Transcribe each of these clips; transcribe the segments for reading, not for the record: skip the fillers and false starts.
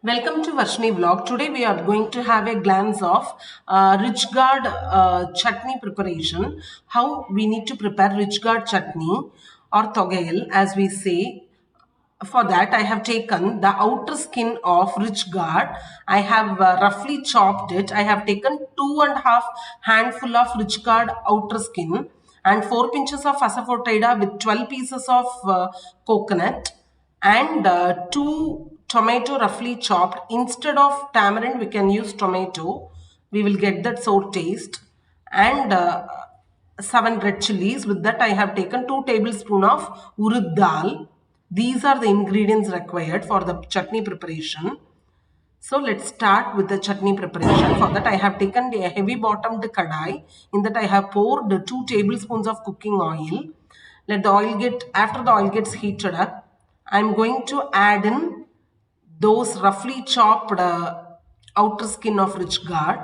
Welcome to Varshini vlog. Today we are going to have a glance of rich gourd chutney preparation. How we need to prepare rich gourd chutney or togayal as we say. For that I have taken the outer skin of rich gourd. I have roughly chopped it. I have taken 2.5 handful of rich gourd outer skin and 4 pinches of asafoetida with 12 pieces of coconut and 2 tomato roughly chopped. Instead of tamarind we can use tomato. We will get that sour taste and 7 red chilies. With that I have taken 2 tablespoons of urud dal. These are the ingredients required for the chutney preparation. So let's start with the chutney preparation. For that I have taken a heavy bottomed kadai. In that I have poured 2 tablespoons of cooking oil. Let the oil get, after the oil gets heated up, I am going to add in those roughly chopped outer skin of rich gourd.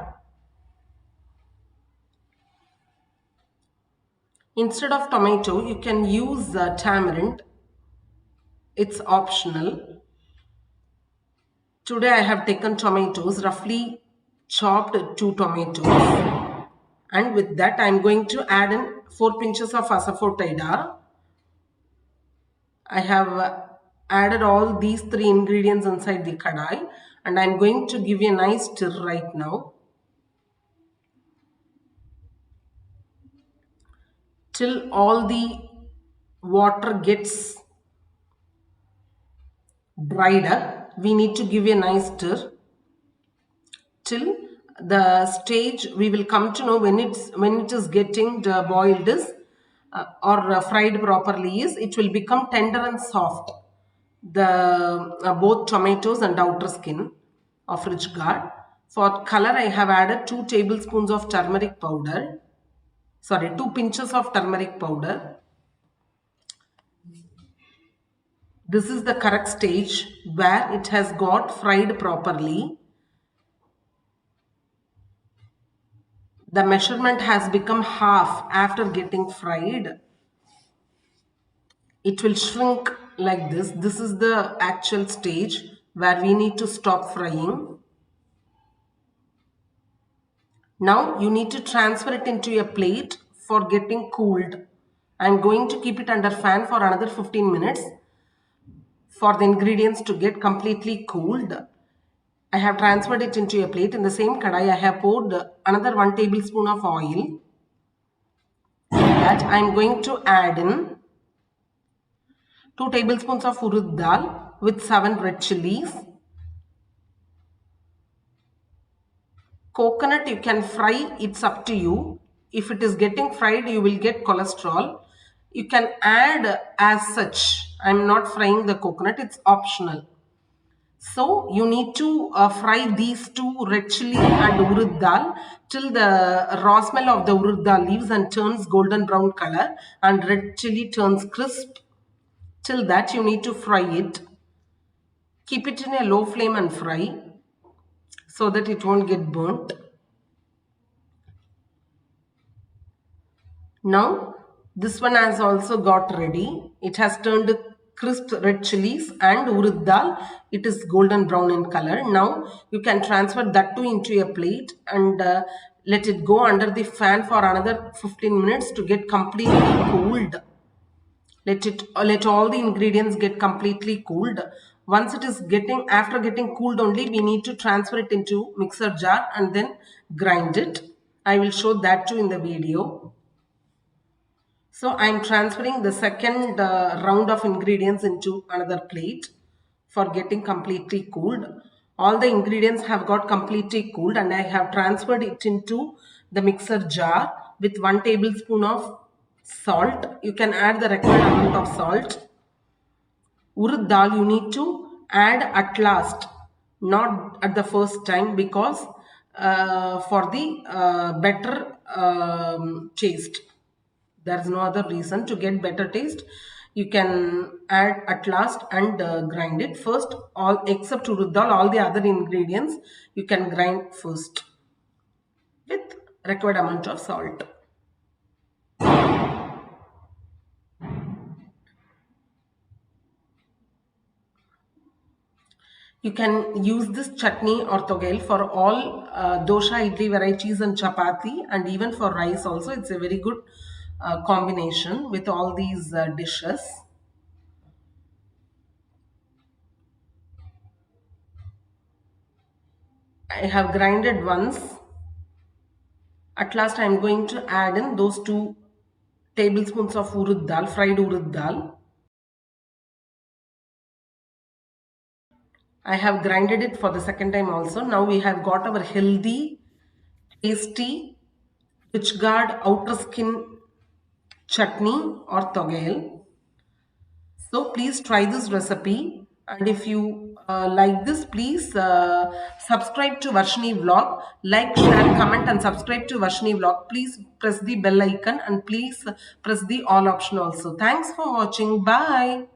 Instead of tomato, you can use tamarind. It's optional. Today I have taken tomatoes, roughly chopped 2 tomatoes. And with that I am going to add in 4 pinches of asafoetida. I have added all these 3 ingredients inside the kadai and I am going to give you a nice stir right now till all the water gets dried up. We need to give a nice stir till the stage we will come to know when it is getting boiled is or fried properly is it will become tender and soft, the both tomatoes and outer skin of rich gourd. For color I have added 2 tablespoons of turmeric powder, sorry, 2 pinches of turmeric powder. This is the correct stage where it has got fried properly. The measurement has become half after getting fried. It will shrink like this. This is the actual stage where we need to stop frying. Now you need to transfer it into a plate for getting cooled. I'm going to keep it under fan for another 15 minutes for the ingredients to get completely cooled. I have transferred it into a plate. In the same kadai, I have poured another 1 tablespoon of oil. That I am going to add in 2 tablespoons of urud dal with 7 red chilies. Coconut you can fry, it's up to you. If it is getting fried, you will get cholesterol. You can add as such. I'm not frying the coconut, it's optional. So you need to fry these 2 red chili and urud dal till the raw smell of the urud dal leaves and turns golden brown color and red chili turns crisp. Till that you need to fry it. Keep it in a low flame and fry so that it won't get burnt. Now this one has also got ready. It has turned crisp red chilies and urud dal. It is golden brown in color. Now you can transfer that too into a plate and let it go under the fan for another 15 minutes to get completely cooled. Let all the ingredients get completely cooled. Once it is getting, after getting cooled only, we need to transfer it into mixer jar and then grind it. I will show that too in the video. So I am transferring the second round of ingredients into another plate for getting completely cooled. All the ingredients have got completely cooled and I have transferred it into the mixer jar with 1 tablespoon of salt. You can add the required amount of salt. Urud dal you need to add at last, not at the first time, because for the better taste. There is no other reason. To get better taste, you can add at last and grind it first. All except urud dal, all the other ingredients you can grind first with required amount of salt. You can use this chutney or togel for all dosha, idli varieties and chapati, and even for rice also. It's a very good combination with all these dishes. I have grinded once. At last I am going to add in those 2 tablespoons of urud dal, fried urud dal. I have grinded it for the second time also. Now we have got our healthy, tasty, rich guard outer skin chutney or togel. So please try this recipe, and if you like this, please subscribe to Varshini Vlog. Like, share, comment and subscribe to Varshini Vlog. Please press the bell icon and please press the all option also. Thanks for watching. Bye.